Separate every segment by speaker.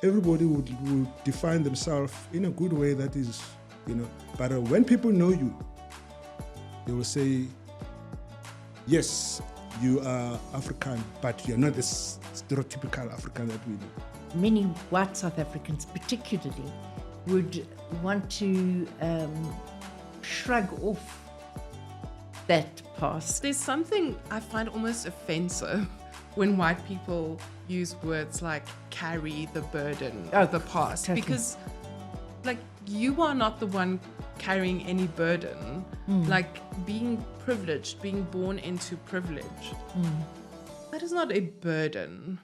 Speaker 1: everybody would define themselves in a good way that is, but when people know you, they will say, yes, you are African, but you're not this stereotypical African that we know.
Speaker 2: Many white South Africans particularly would want to shrug off that past.
Speaker 3: There's something I find almost offensive when white people use words like carry the burden of the past.
Speaker 2: Totally.
Speaker 3: Because like you are not the one carrying any burden. Like being privileged, being born into privilege, that is not a burden.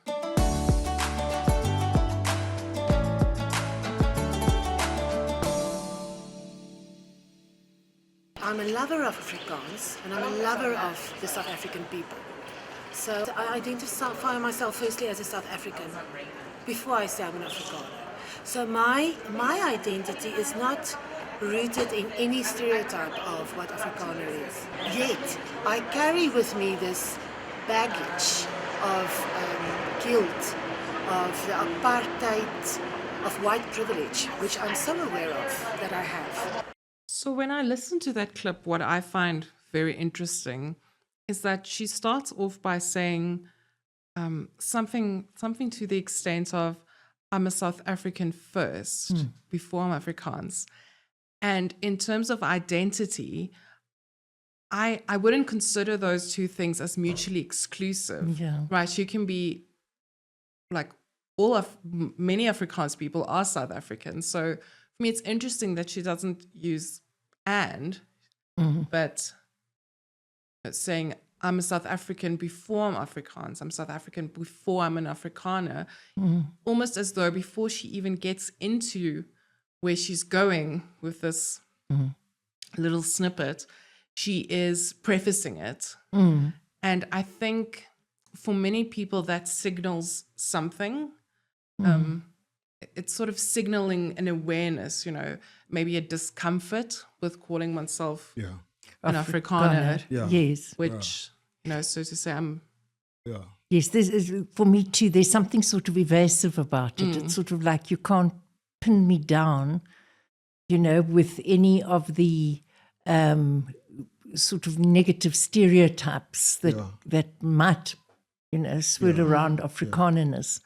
Speaker 4: I'm a lover of Afrikaans and I'm a lover of the South African people. So I identify myself firstly as a South African before I say I'm an Afrikaner. So my identity is not rooted in any stereotype of what Afrikaner is. Yet I carry with me this baggage of guilt, of the apartheid, of white privilege, which I'm so aware of that I have.
Speaker 3: So when I listen to that clip, what I find very interesting is that she starts off by saying something to the extent of, I'm a South African first before I'm Afrikaans. And in terms of identity, I wouldn't consider those two things as mutually exclusive.
Speaker 2: Yeah.
Speaker 3: Right? You can be like many Afrikaans people are South African. So for me, it's interesting that she doesn't use but saying I'm a South African before I'm Afrikaans, I'm South African before I'm an Afrikaner, almost as though before she even gets into where she's going with this little snippet, she is prefacing it. And I think for many people that signals something. It's sort of signaling an awareness, maybe a discomfort with calling oneself an Afrikaner.
Speaker 2: Yes.
Speaker 3: Which, so to say,
Speaker 2: Yes, for me too, there's something sort of evasive about it. It's sort of like you can't pin me down, with any of the sort of negative stereotypes that might, swirl around Afrikanerness.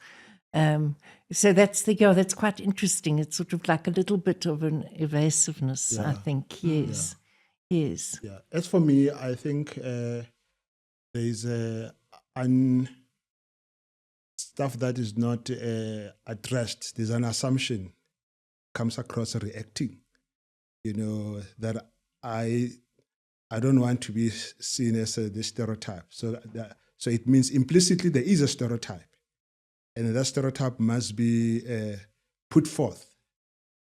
Speaker 2: So that's quite interesting. It's sort of like a little bit of an evasiveness, I think. Yes. Yes.
Speaker 1: Yeah. As for me, I think there's stuff that is not addressed. There's an assumption comes across reacting. That I don't want to be seen as the stereotype. So it means implicitly there is a stereotype. And that stereotype must be put forth.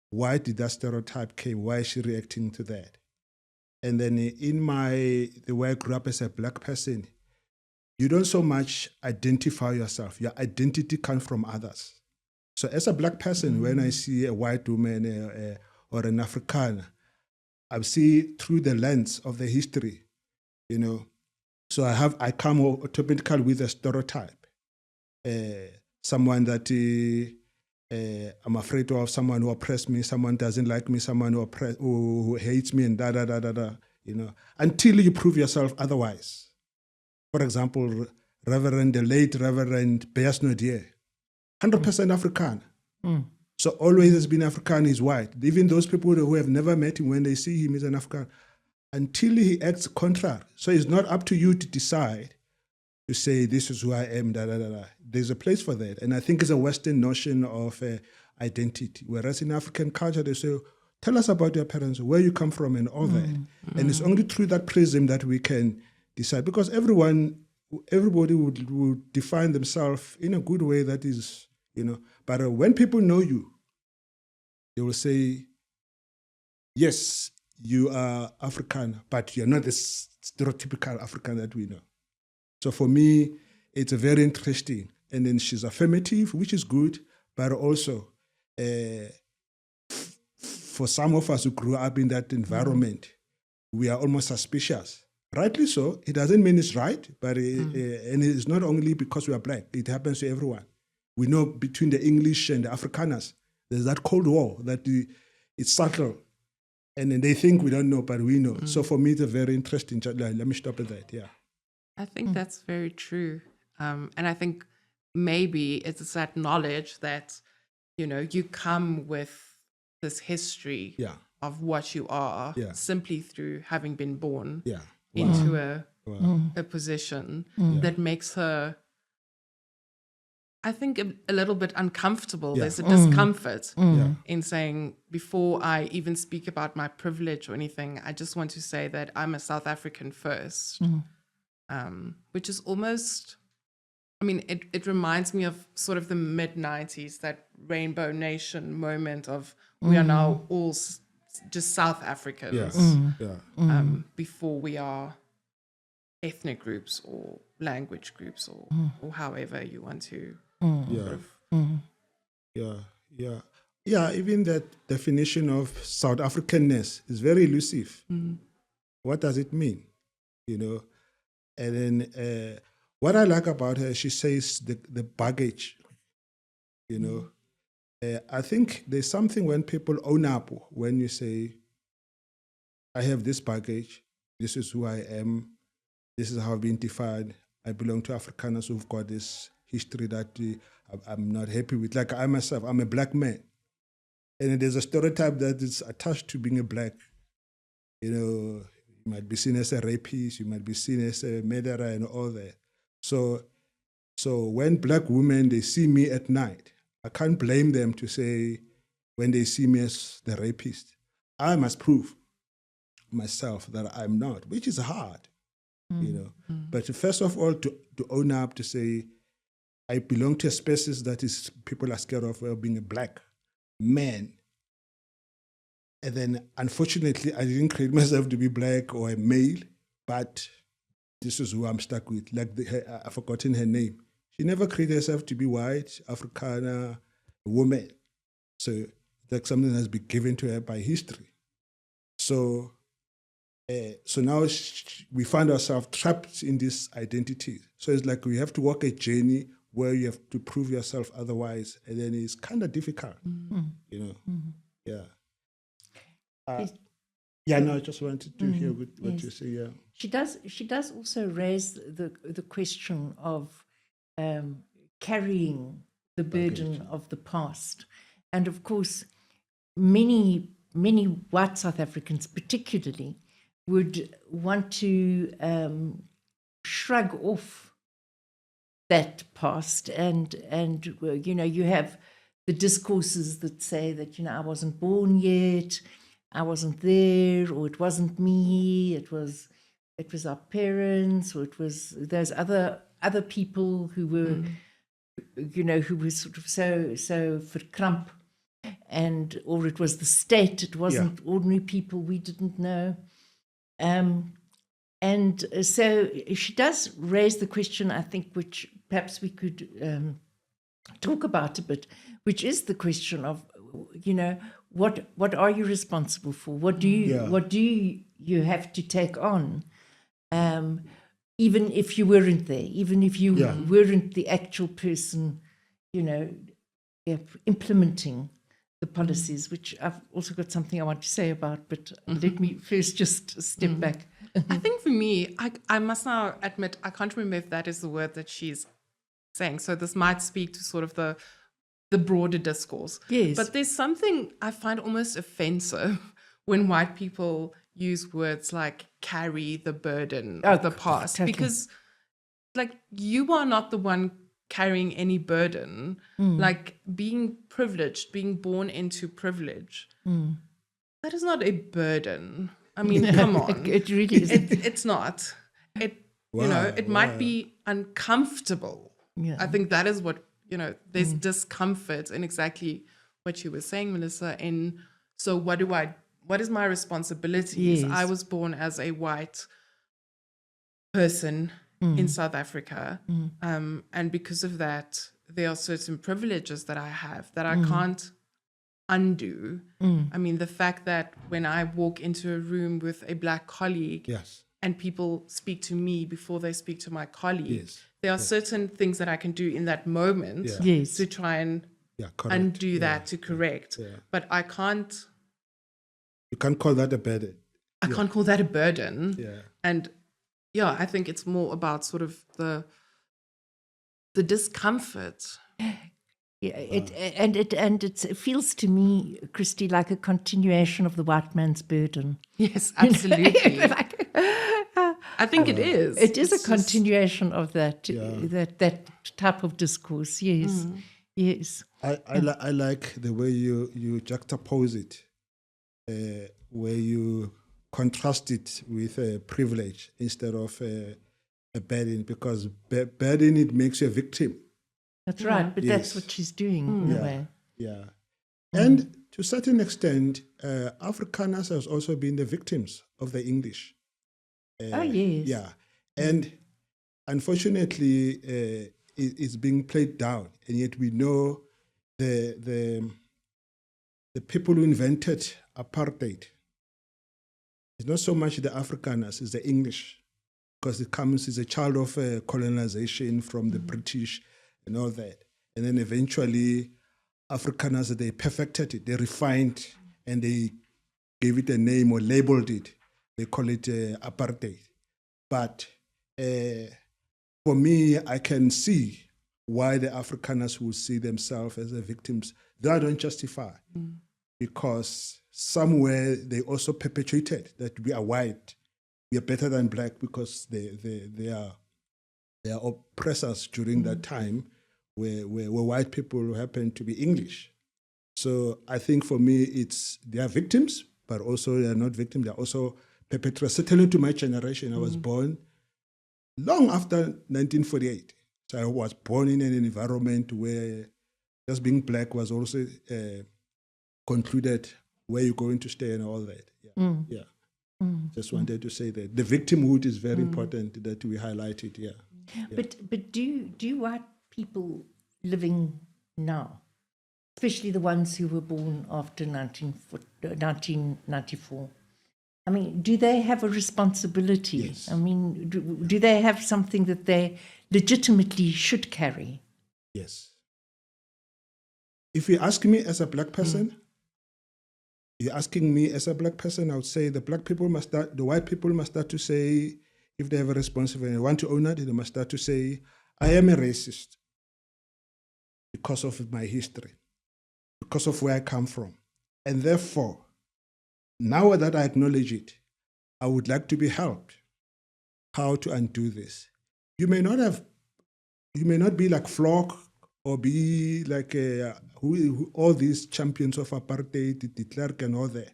Speaker 1: Why did that stereotype came? Why is she reacting to that? And then the way I grew up as a black person, you don't so much identify yourself. Your identity comes from others. So as a black person, when I see a white woman or an Afrikaner, I see through the lens of the history, So I come automatically with a stereotype. Someone that I'm afraid of, someone who oppressed me, someone doesn't like me, someone who hates me, and until you prove yourself otherwise. For example, the late Reverend Beas Nodier, 100% African. So always has been African, he's white. Even those people who have never met him, when they see him, he's an African. Until he acts contrary. So it's not up to you to decide to say, this is who I am, There's a place for that. And I think it's a Western notion of identity. Whereas in African culture, they say, tell us about your parents, where you come from, and all that. And it's only through that prism that we can decide. Because everybody would define themselves in a good way that is, But when people know you, they will say, yes, you are African, but you're not the stereotypical African that we know. So for me, it's very interesting. And then she's affirmative, which is good, but also for some of us who grew up in that environment, we are almost suspicious. Rightly so. It doesn't mean it's right, but and it's not only because we are black. It happens to everyone. we know between the English and the Afrikaners, there's that Cold War that it's subtle. And then they think we don't know, but we know. So for me, it's a very interesting. Let me stop at that. Yeah.
Speaker 3: I think that's very true. And I think maybe it's that knowledge that, you come with this history of what you are simply through having been born into a position that makes her, I think, a little bit uncomfortable. There's a discomfort in saying, before I even speak about my privilege or anything, I just want to say that I'm a South African first, which is almost, it reminds me of sort of the mid-90s, that Rainbow Nation moment of we are now all just South Africans before we are ethnic groups or language groups or however you want to
Speaker 1: even that definition of South Africanness is very elusive. What does it mean? And then what I like about her, she says the baggage. I think there's something when people own up, when you say, I have this baggage, this is who I am, this is how I've been defined, I belong to Afrikaners who've got this history that I'm not happy with. Like I myself, I'm a black man. And there's a stereotype that is attached to being a black. You might be seen as a rapist, you might be seen as a murderer and all that. So when black women, they see me at night, I can't blame them to say, when they see me as the rapist, I must prove myself that I'm not, which is hard, But first of all, to own up, to say, I belong to a species that is people are scared of being a black man. And then, unfortunately, I didn't create myself to be black or a male, but this is who I'm stuck with. Like I've forgotten her name. She never created herself to be white, Afrikaner, woman. So that's something that's been given to her by history. So now we find ourselves trapped in this identity. So it's like we have to walk a journey where you have to prove yourself otherwise, and then it's kind of difficult, Yeah. I just wanted to hear what you say. Yeah,
Speaker 2: she does also raise the question of carrying the burden of the past, and of course, many white South Africans, particularly, would want to shrug off that past, and you have the discourses that say that I wasn't born yet, I wasn't there, or it wasn't me, it was our parents, or it was those other people who were who were sort of so verkramp, or it was the state, it wasn't ordinary people we didn't know. And so she does raise the question, I think, which perhaps we could talk about a bit, which is the question of, what are you responsible for? What do you have to take on? Even if you weren't there, even if you weren't the actual person, implementing the policies, which I've also got something I want to say about, but let me first just step back.
Speaker 3: I think for me, I must now admit, I can't remember if that is the word that she's saying. So this might speak to sort of the broader discourse.
Speaker 2: Yes.
Speaker 3: But there's something I find almost offensive when white people use words like carry the burden of the past.
Speaker 2: Totally.
Speaker 3: Because like you are not the one carrying any burden. Like being privileged, being born into privilege, that is not a burden. I mean, come on.
Speaker 2: It really is.
Speaker 3: It's not. It might be uncomfortable.
Speaker 2: Yeah.
Speaker 3: I think that is what, there's discomfort in exactly what you were saying, Melissa. So what is my responsibilities?
Speaker 2: Yes.
Speaker 3: I was born as a white person in South Africa. And because of that, there are certain privileges that I have that I can't undo. I mean, the fact that when I walk into a room with a black colleague, and people speak to me before they speak to my colleague.
Speaker 1: Yes.
Speaker 3: There are certain things that I can do in that moment
Speaker 2: Yes.
Speaker 3: to try and
Speaker 1: correct.
Speaker 3: undo that, to correct.
Speaker 1: Yeah.
Speaker 3: But I can't.
Speaker 1: You can't call that a burden.
Speaker 3: I can't call that a burden.
Speaker 1: Yeah.
Speaker 3: And yeah, I think it's more about sort of the discomfort.
Speaker 2: Yeah, it feels to me, Christi, like a continuation of the white man's burden.
Speaker 3: Yes, absolutely. I think it is.
Speaker 2: It is
Speaker 3: It's
Speaker 2: a continuation of that that type of discourse. Yes, yes.
Speaker 1: I like the way you juxtapose it, where you contrast it with privilege instead of a burden, because burden, it makes you a victim.
Speaker 2: That's right, but that's what she's doing in a way.
Speaker 1: Yeah. And to a certain extent, Afrikaners has also been the victims of the English.
Speaker 2: Oh, yes.
Speaker 1: Yeah. And unfortunately, it's being played down. And yet we know the people who invented apartheid, it's not so much the Afrikaners, it's the English, because it comes as a child of colonization from the British and all that. And then eventually, Afrikaners, they perfected it, they refined, and they gave it a name or labeled it. They call it apartheid. But for me, I can see why the Afrikaners will see themselves as the victims. That don't justify, because somewhere they also perpetuated that we are white, we are better than black, because they are oppressors during that time, where white people happen to be English. So I think for me, they are victims, but also they are not victims. They are also perpetrators. Certainly to my generation, I was born long after 1948. So I was born in an environment where just being black was also concluded where you're going to stay and all that. Just wanted to say that the victimhood is very important that we highlight it.
Speaker 2: But do white people living now, especially the ones who were born after 1994, I mean, do they have a responsibility?
Speaker 1: Yes.
Speaker 2: I mean, do they have something that they legitimately should carry?
Speaker 1: Yes. If you ask me as a black person, you're asking me as a black person, I would say the white people must start to say, if they have a responsibility and want to own it, they must start to say, I am a racist because of my history, because of where I come from. And therefore, now that I acknowledge it, I would like to be helped how to undo this. You may not be like Flock or be like all these champions of apartheid, de Klerk and all that.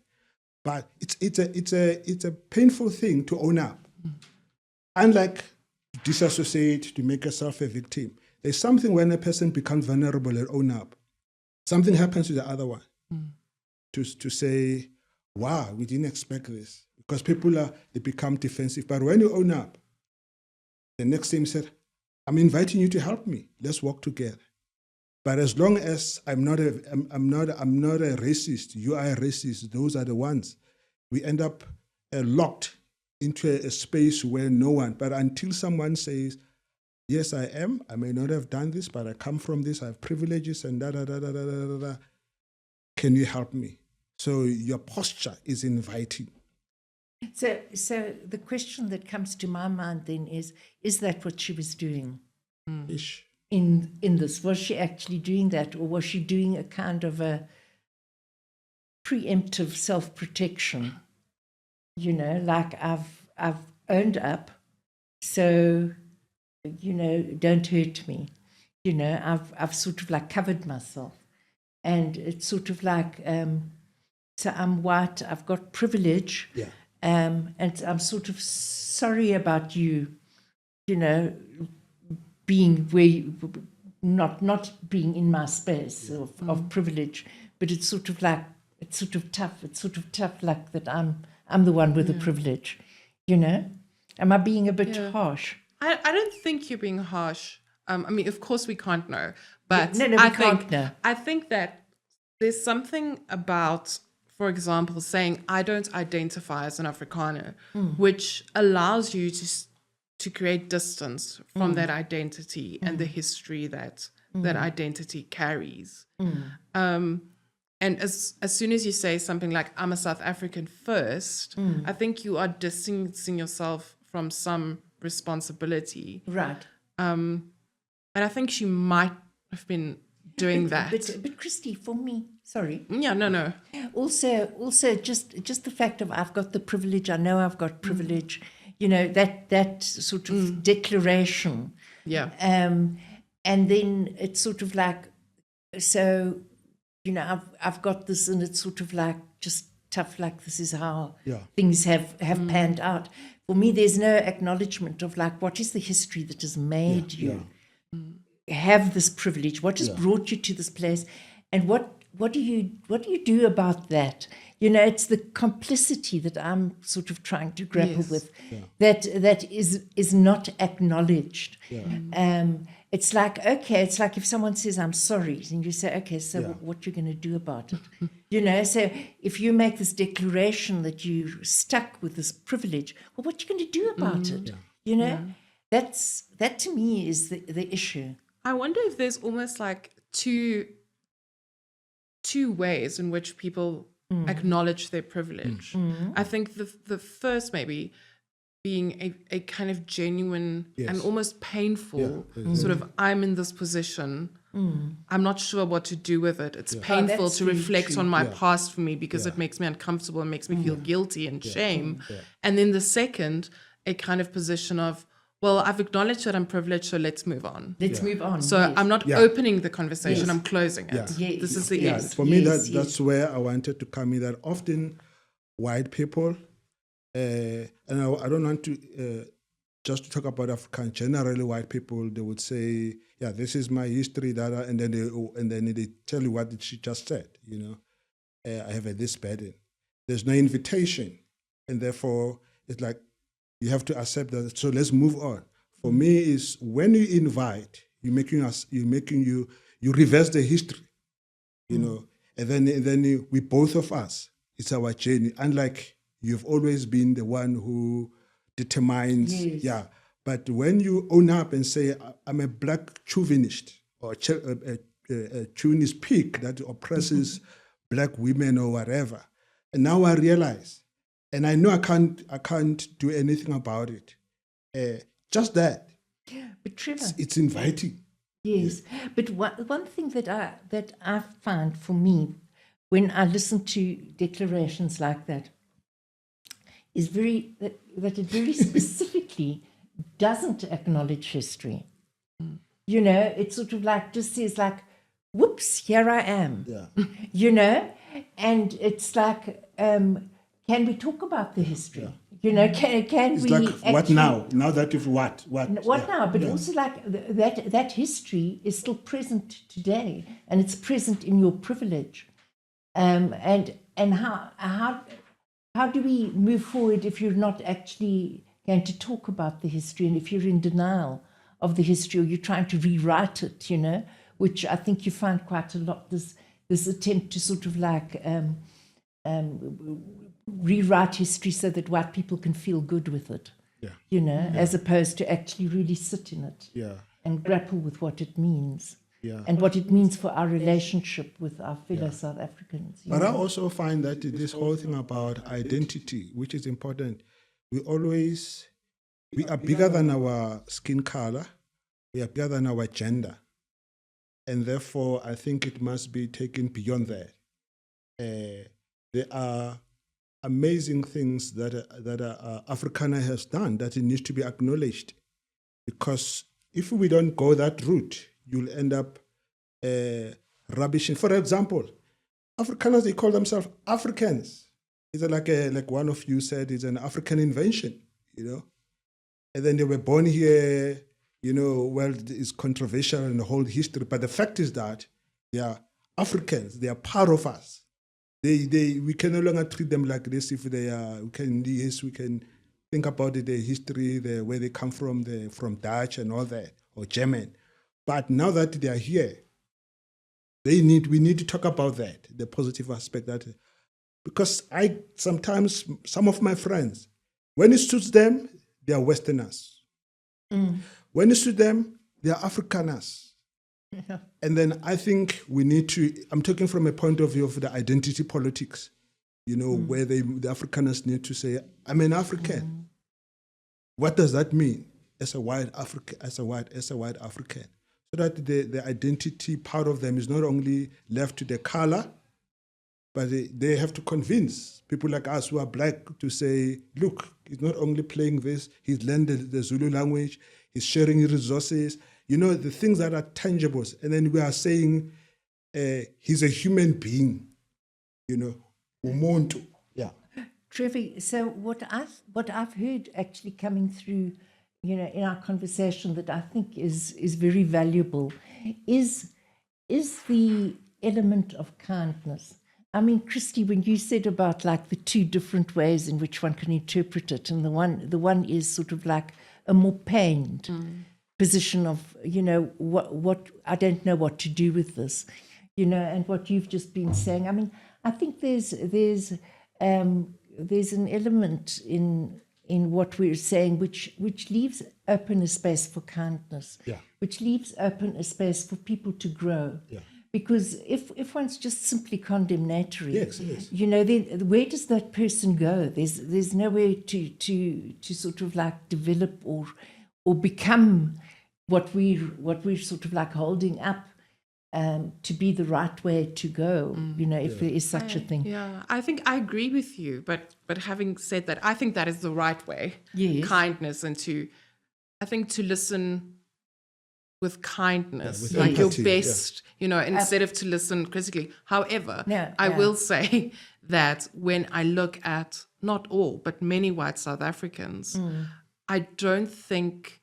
Speaker 1: But it's a painful thing to own up. Unlike disassociate, to make yourself a victim. There's something when a person becomes vulnerable and own up. Something happens to the other one. To say, wow, we didn't expect this. Because people they become defensive. But when you own up, the next thing said, I'm inviting you to help me. Let's work together. But as long as I'm not a racist, you are a racist, those are the ones. We end up locked into a space where no one, but until someone says, yes, I am, I may not have done this, but I come from this, I have privileges and da. Can you help me? So your posture is inviting.
Speaker 2: So the question that comes to my mind then is that what she was doing?
Speaker 1: Ish.
Speaker 2: In this, was she actually doing that, or was she doing a kind of a preemptive self-protection? You know, like I've owned up, so don't hurt me. I've sort of like covered myself, and it's sort of like so I'm white, I've got privilege, and I'm sort of sorry about you, being where not being in my space of privilege, but it's sort of tough luck that I'm the one with the privilege, Am I being a bit harsh?
Speaker 3: I don't think you're being harsh. I mean, of course we can't know, but
Speaker 2: No, we can't know.
Speaker 3: I think that there's something about for example, saying, I don't identify as an Afrikaner, which allows you to create distance from that identity and the history that that identity carries. And as soon as you say something like, I'm a South African first, I think you are distancing yourself from some responsibility.
Speaker 2: Right.
Speaker 3: And I think she might have been doing that.
Speaker 2: But Christi, for me, sorry.
Speaker 3: Yeah, no.
Speaker 2: Also, just the fact of I've got the privilege. I know I've got privilege. You know, that sort of declaration.
Speaker 3: Yeah.
Speaker 2: And then it's sort of like, so, you know, I've got this, and it's sort of like just tough. Like, this is how things have panned out. For me, there's no acknowledgement of like, what is the history that has made you have this privilege? What has brought you to this place? And what do you do about that? You know, it's the complicity that I'm sort of trying to grapple with, that is not acknowledged. It's like, okay, it's like if someone says, I'm sorry, and you say, okay, so what you're going to do about it? You know, so if you make this declaration that you're stuck with this privilege, well, what are you going to do about it? You know, that to me is the issue.
Speaker 3: I wonder if there's almost like two ways in which people acknowledge their privilege. I think the first maybe being a kind of genuine and almost painful sort of, I'm in this position, I'm not sure what to do with it. It's painful to reflect on my past for me because it makes me uncomfortable and makes me feel guilty and shame. And then the second, a kind of position of, well, I've acknowledged that I'm privileged, so let's move on.
Speaker 2: Let's move on.
Speaker 3: So I'm not opening the conversation, I'm closing it. This is the end.
Speaker 1: For me, that's where I wanted to come in, that often white people, and I don't want to just to talk about African, generally white people, they would say, yeah, this is my history, and then they tell you what she just said, you know. I have this burden. There's no invitation, and therefore it's like, you have to accept that. So let's move on. For me, is when you invite, you reverse the history, you know, and then we both of us, it's our journey. Unlike you've always been the one who determines, But when you own up and say, I'm a black chauvinist or a chauvinist pig that oppresses black women or whatever, and now I realize. And I know I can't do anything about it. Just that.
Speaker 2: But Trevor,
Speaker 1: it's inviting.
Speaker 2: Yes, but one thing that I find for me when I listen to declarations like that is that it very specifically doesn't acknowledge history. You know, it sort of like just says like, whoops, here I am. Yeah. You know, and it's like, can we talk about the history? Yeah. You know, can
Speaker 1: it's
Speaker 2: we?
Speaker 1: Like,
Speaker 2: actually,
Speaker 1: what now? Now that you've what?
Speaker 2: What now? But also like that history is still present today, and it's present in your privilege. And how do we move forward if you're not actually going to talk about the history, and if you're in denial of the history, or you're trying to rewrite it? You know, which I think you find quite a lot. This attempt to sort of like. Rewrite history so that white people can feel good with it, you know, as opposed to actually really sit in it and grapple with what it means and what it means for our relationship with our fellow South Africans.
Speaker 1: But I also find that this whole thing about identity, which is important, we are bigger than our skin color, we are bigger than our gender, and therefore I think it must be taken beyond that. There are amazing things that Afrikaner has done that it needs to be acknowledged, because if we don't go that route, you'll end up rubbishing. For example, Afrikaners, they call themselves Africans. It's like one of you said, it's an African invention, you know. And then they were born here, you know. Well, it's controversial in the whole history, but the fact is that they are Africans. They are part of us. We can no longer treat them like this. If they are, we can think about their history, where they come from Dutch and all that, or German. But now that they are here, we need to talk about that, the positive aspect that Because sometimes some of my friends, when it suits them, they are Westerners. When it suits them, they are Afrikaners.
Speaker 2: Yeah.
Speaker 1: And then I think we need to, I'm talking from a point of view of the identity politics, where the Afrikaners need to say, I'm an African. What does that mean as a white African? So that the identity part of them is not only left to the color, but they have to convince people like us who are black to say, look, he's not only playing this, he's learned the Zulu language, he's sharing his resources, the things that are tangible. And then we are saying he's a human being, umuntu. Yeah.
Speaker 2: Trevor, so what I've heard actually coming through, in our conversation that I think is very valuable is the element of kindness. I mean, Christi, when you said about like the two different ways in which one can interpret it, and the one is sort of like a more pained position of, what I don't know what to do with this, and what you've just been saying. I mean, I think there's an element in what we're saying which leaves open a space for kindness, which leaves open a space for people to grow.
Speaker 1: Yeah.
Speaker 2: Because if one's just simply condemnatory,
Speaker 1: Yes.
Speaker 2: then where does that person go? There's nowhere to sort of like develop or become what we're sort of like holding up to be the right way to go. If there is such a thing.
Speaker 3: Yeah, I think I agree with you. But having said that, I think that is the right way.
Speaker 2: Yes.
Speaker 3: Kindness, and to listen with kindness,
Speaker 1: with
Speaker 3: like
Speaker 1: empathy,
Speaker 3: your best, instead of to listen critically. However,
Speaker 2: Yeah,
Speaker 3: I
Speaker 2: yeah.
Speaker 3: will say that when I look at not all, but many white South Africans, I don't think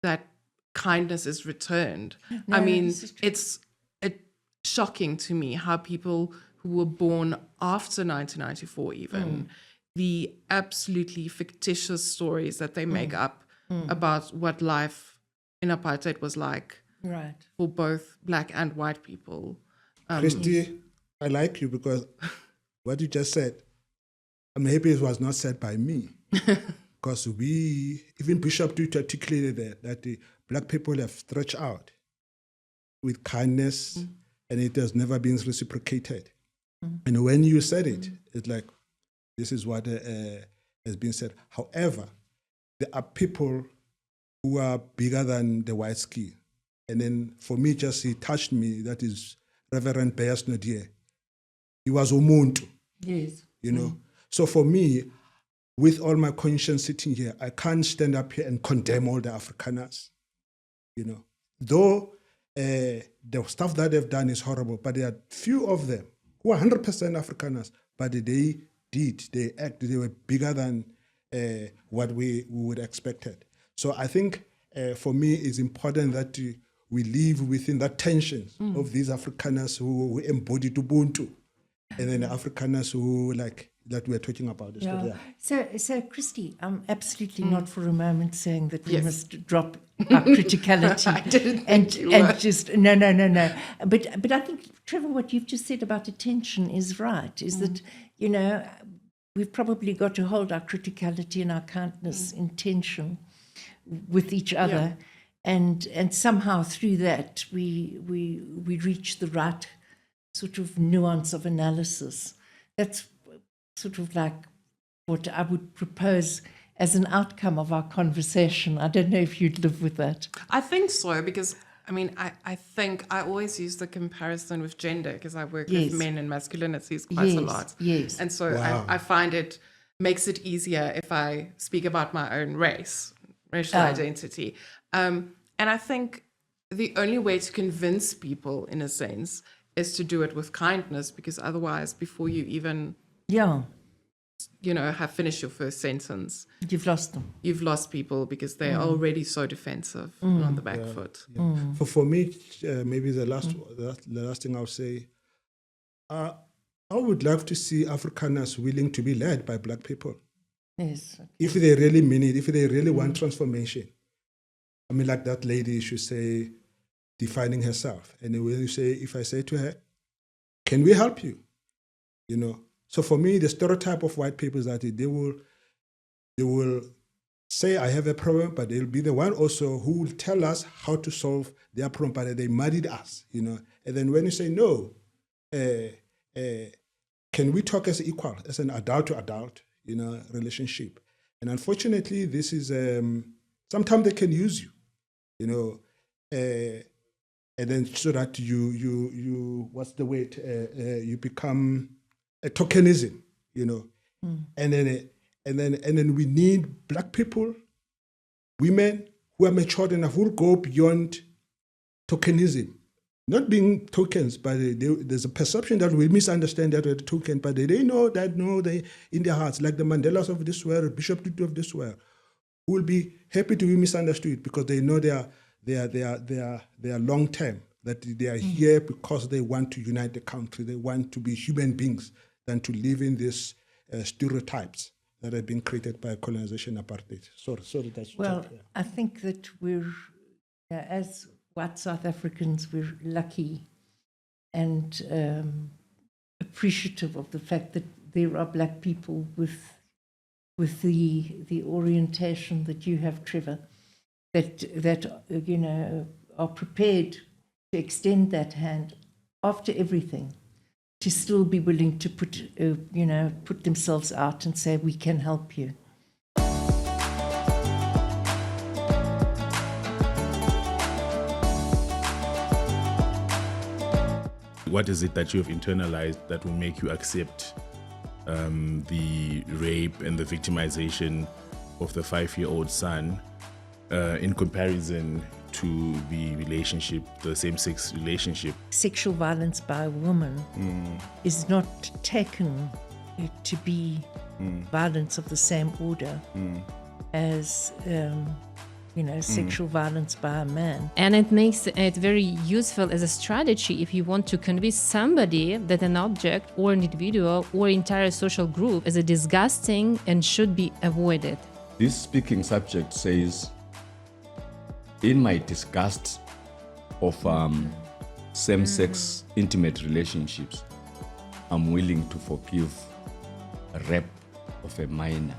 Speaker 3: that kindness is returned.
Speaker 2: No,
Speaker 3: I mean,
Speaker 2: this is true.
Speaker 3: it's shocking to me how people who were born after 1994 even, the absolutely fictitious stories that they make up about what life in apartheid was like
Speaker 2: Right.
Speaker 3: for both black and white people.
Speaker 1: Christi, I like you because what you just said, I'm happy it was not said by me. Because even Bishop did articulate that the black people have stretched out with kindness and it has never been reciprocated. And when you said it, it's like, this is what has been said. However, there are people who are bigger than the white skin. And then for me, he touched me, that is Reverend Beas Nodie. He was umuntu,
Speaker 2: Yes.
Speaker 1: So for me, with all my conscience sitting here, I can't stand up here and condemn all the Afrikaners. Though the stuff that they've done is horrible, but there are few of them who are 100% Afrikaners, but they were bigger than what we would expected. So I think for me, it's important that we live within that tension of these Afrikaners who embody Ubuntu, and then the Afrikaners who that we're talking about.
Speaker 2: Yeah. So Christi, I'm absolutely not for a moment saying that we
Speaker 3: Yes.
Speaker 2: must drop our criticality.
Speaker 3: I didn't think you were.
Speaker 2: Just no. But I think, Trevor, what you've just said about attention is right. Is that we've probably got to hold our criticality and our kindness in tension with each other, and somehow through that we reach the right sort of nuance of analysis. That's sort of like what I would propose as an outcome of our conversation. I don't know if you'd live with that.
Speaker 3: I think so, because I think I always use the comparison with gender because I work
Speaker 2: Yes.
Speaker 3: with men and masculinities quite a lot.
Speaker 2: Yes.
Speaker 3: And so
Speaker 1: Wow.
Speaker 3: I find it makes it easier if I speak about my own racial identity. And I think the only way to convince people, in a sense, is to do it with kindness, because otherwise, before you even,
Speaker 2: Yeah,
Speaker 3: have finished your first sentence,
Speaker 2: you've lost them.
Speaker 3: you've lost people because they're already so defensive and on the back foot.
Speaker 1: For me, maybe the last thing I'll say, I would love to see Afrikaners willing to be led by black people.
Speaker 2: Yes.
Speaker 1: If they really mean it, if they really want transformation. I mean, like that lady should say, defining herself. And when if I say to her, can we help you? you know. So for me, the stereotype of white people is that they will say, I have a problem, but they'll be the one also who will tell us how to solve their problem, but they muddied us, you know. And then when you say, no, can we talk as equal, as an adult to adult, you know, relationship? And unfortunately, this is, sometimes they can use you, you know, and then so that you what's the word, you become a tokenism, you know. And then we need Black people, women who are matured enough, who will go beyond tokenism. Not being tokens, but there's a perception that we misunderstand that we're a token, but they know that they in their hearts, like the Mandelas of this world, Bishop Tutu of this world, who will be happy to be misunderstood because they know they are long term, that they are here because they want to unite the country, they want to be human beings than to live in these stereotypes that have been created by colonization, apartheid. Sorry, that's
Speaker 2: well. I think that we're as white South Africans, we're lucky and appreciative of the fact that there are Black people with the orientation that you have, Trevor, that you know are prepared to extend that hand after everything, to still be willing to put themselves out and say, we can help you.
Speaker 5: What is it that you have internalized that will make you accept the rape and the victimization of the 5-year-old son in comparison to the relationship, the same-sex relationship? Sexual
Speaker 2: violence by a woman is not taken to be violence of the same order as sexual violence by a man.
Speaker 6: And it makes it very useful as a strategy if you want to convince somebody that an object or an individual or entire social group is a disgusting and should be avoided.
Speaker 7: This speaking subject says, in my disgust of same-sex intimate relationships, I'm willing to forgive a rape of a minor.